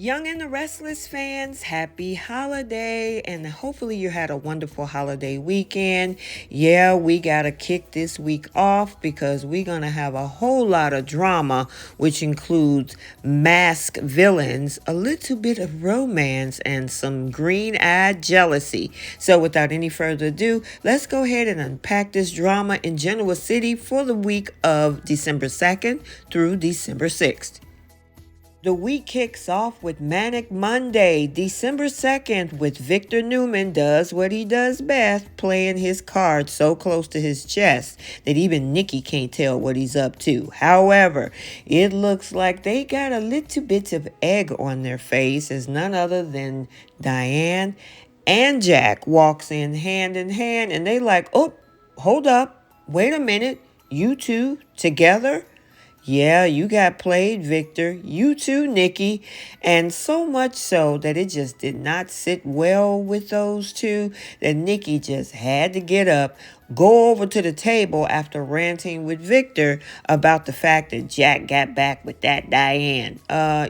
Young and the Restless fans, happy holiday, and hopefully you had a wonderful holiday weekend. Yeah, we got to kick this week off because we're going to have a whole lot of drama, which includes masked villains, a little bit of romance, and some green-eyed jealousy. So without any further ado, let's go ahead and unpack this drama in Genoa City for the week of December 2nd through December 6th. The week kicks off with Manic Monday, December 2nd, with Victor Newman does what he does best, playing his cards so close to his chest that even Nikki can't tell what he's up to. However, it looks like they got a little bit of egg on their face as none other than Diane and Jack walks in hand, and they like, oh, hold up, wait a minute, you two together? Yeah, you got played, Victor. You too, Nikki. And so much so that it just did not sit well with those two that Nikki just had to get up, go over to the table after ranting with Victor about the fact that Jack got back with that Diane.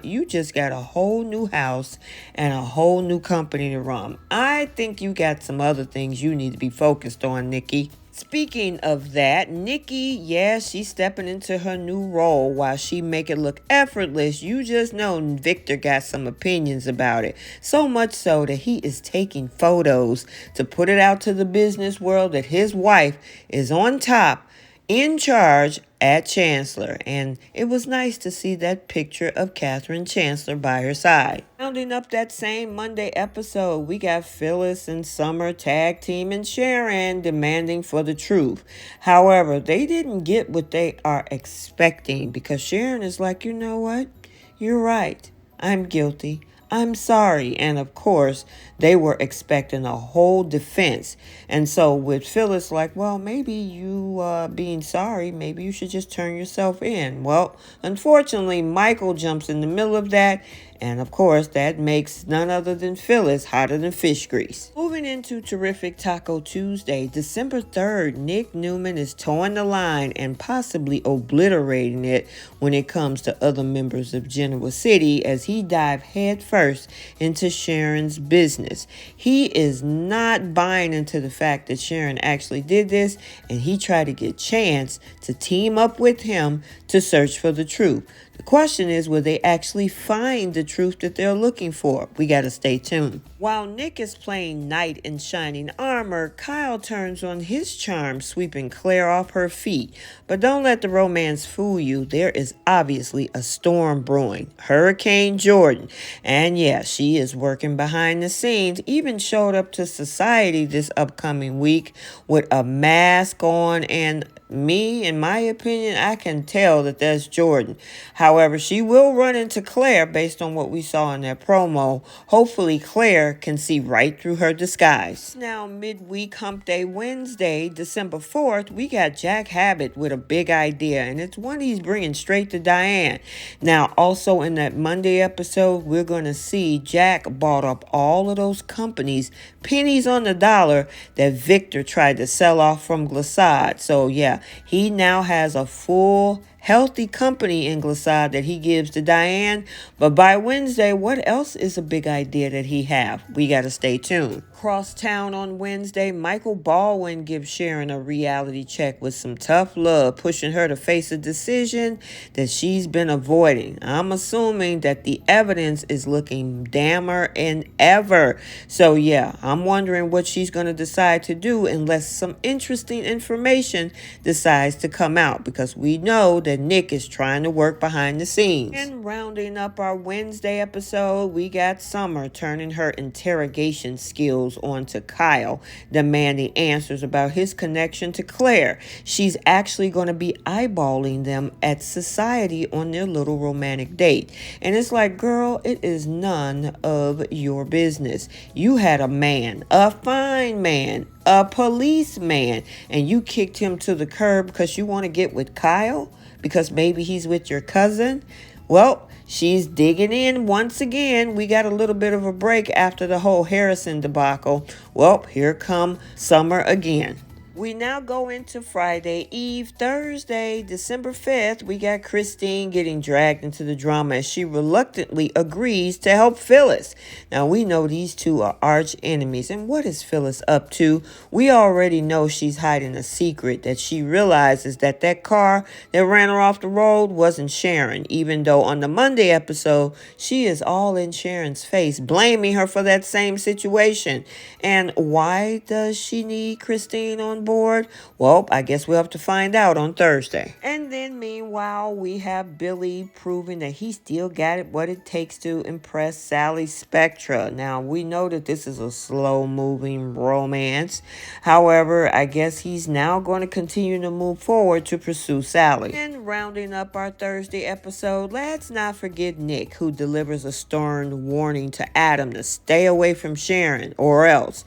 You just got a whole new house and a whole new company to run. I think you got some other things you need to be focused on, Nikki. Speaking of that, Nikki, yeah, she's stepping into her new role while she make it look effortless. You just know Victor got some opinions about it. So much so that he is taking photos to put it out to the business world that his wife is on top, in charge at Chancellor, and it was nice to see that picture of Catherine Chancellor by her side. Rounding up that same Monday episode, we got Phyllis and Summer tag team and Sharon demanding for the truth. However, they didn't get what they are expecting because Sharon is like, you know what? You're right. I'm guilty. I'm sorry. And of course, they were expecting a whole defense. And so with Phyllis, like, well, maybe you being sorry, maybe you should just turn yourself in. Well, unfortunately, Michael jumps in the middle of that. And of course, that makes none other than Phyllis hotter than fish grease. Moving into Terrific Taco Tuesday, December 3rd, Nick Newman is towing the line and possibly obliterating it when it comes to other members of Genoa City as he dives headfirst into Sharon's business. He is not buying into the fact that Sharon actually did this, and he tried to get Chance to team up with him to search for the truth. The question is, will they actually find the truth that they're looking for? We got to stay tuned. While Nick is playing knight in shining armor, Kyle turns on his charm, sweeping Claire off her feet. But don't let the romance fool you. There is obviously a storm brewing. Hurricane Jordan. And yeah, she is working behind the scenes, even showed up to society this upcoming week with a mask on, and me, in my opinion, I can tell that that's Jordan. However, she will run into Claire based on what we saw in that promo. Hopefully, Claire can see right through her disguise. Now, midweek hump day Wednesday, December 4th, we got Jack Habit with a big idea, and it's one he's bringing straight to Diane. Now, also in that Monday episode, we're going to see Jack bought up all of those companies, pennies on the dollar, that Victor tried to sell off from Glissade. So, yeah, he now has a full, healthy company in Glissade that he gives to Diane. But by Wednesday, what else is a big idea that he have? We got to stay tuned. Cross town on Wednesday, Michael Baldwin gives Sharon a reality check with some tough love, pushing her to face a decision that she's been avoiding. I'm assuming that the evidence is looking damner than ever. So yeah, I'm wondering what she's going to decide to do unless some interesting information decides to come out, because we know that Nick is trying to work behind the scenes. And rounding up our Wednesday episode, we got Summer turning her interrogation skills onto Kyle, demanding answers about his connection to Claire. She's actually going to be eyeballing them at society on their little romantic date. And it's like, girl, it is none of your business. You had a man, a fine man, a policeman, and you kicked him to the curb because you want to get with Kyle? Because maybe he's with your cousin? Well, she's digging in once again. We got a little bit of a break after the whole Harrison debacle. Well, here come Summer again. We now go into Friday Eve. Thursday, December 5th, we got Christine getting dragged into the drama as she reluctantly agrees to help Phyllis. Now, we know these two are arch enemies. And what is Phyllis up to? We already know she's hiding a secret, that she realizes that that car that ran her off the road wasn't Sharon, even though on the Monday episode, she is all in Sharon's face, blaming her for that same situation. And why does she need Christine on board? Well, I guess we'll have to find out on Thursday. And then meanwhile, we have Billy proving that he still got it what it takes to impress Sally Spectra. Now, we know that this is a slow-moving romance. However, I guess he's now going to continue to move forward to pursue Sally. And rounding up our Thursday episode, let's not forget Nick, who delivers a stern warning to Adam to stay away from Sharon or else.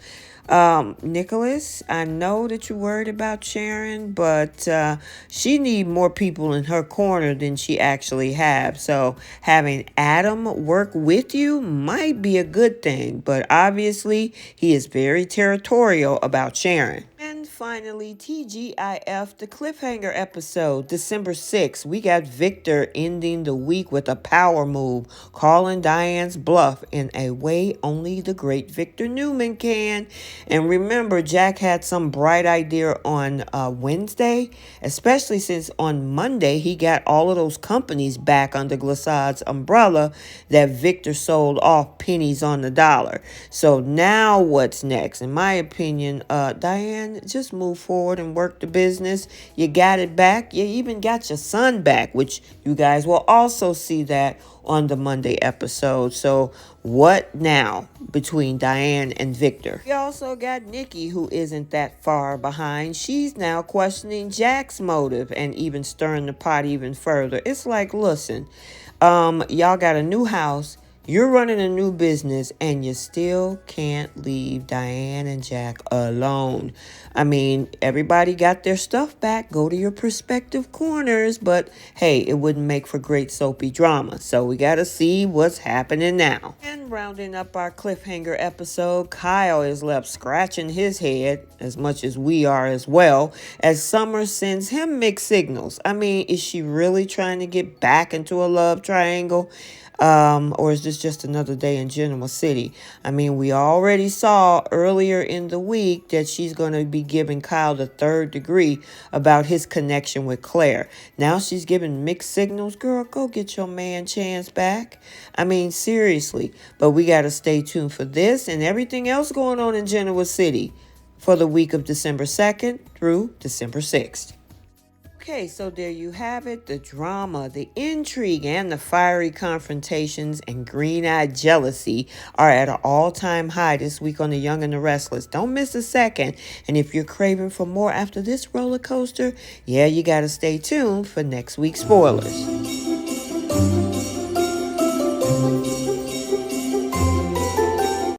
Nicholas, I know that you're worried about Sharon, but she need more people in her corner than she actually have. So having Adam work with you might be a good thing, but obviously he is very territorial about Sharon. And finally, TGIF, the cliffhanger episode, December 6th. We got Victor ending the week with a power move, calling Diane's bluff in a way only the great Victor Newman can. And remember, Jack had some bright idea on Wednesday, especially since on Monday he got all of those companies back under Glissad's umbrella that Victor sold off pennies on the dollar. So now what's next? In my opinion, Diane, just move forward and work the business. You got it back. You even got your son back, which you guys will also see that on the Monday episode. So what now between Diane and Victor? We also got Nikki, who isn't that far behind. She's now questioning Jack's motive and even stirring the pot even further. It's like, listen, y'all got a new house. You're running a new business and you still can't leave Diane and Jack alone. I mean, everybody got their stuff back. Go to your prospective corners. But hey, it wouldn't make for great soapy drama. So we got to see what's happening now. And rounding up our cliffhanger episode, Kyle is left scratching his head as much as we are as well, as Summer sends him mixed signals. I mean, is she really trying to get back into a love triangle? Or is this just another day in Genoa City? I mean, we already saw earlier in the week that she's going to be giving Kyle the third degree about his connection with Claire. Now she's giving mixed signals. Girl, go get your man Chance back. I mean, seriously. But we got to stay tuned for this and everything else going on in Genoa City for the week of December 2nd through December 6th. Okay, so there you have it. The drama, the intrigue, and the fiery confrontations and green-eyed jealousy are at an all-time high this week on The Young and the Restless. Don't miss a second. And if you're craving for more after this roller coaster, yeah, you got to stay tuned for next week's spoilers.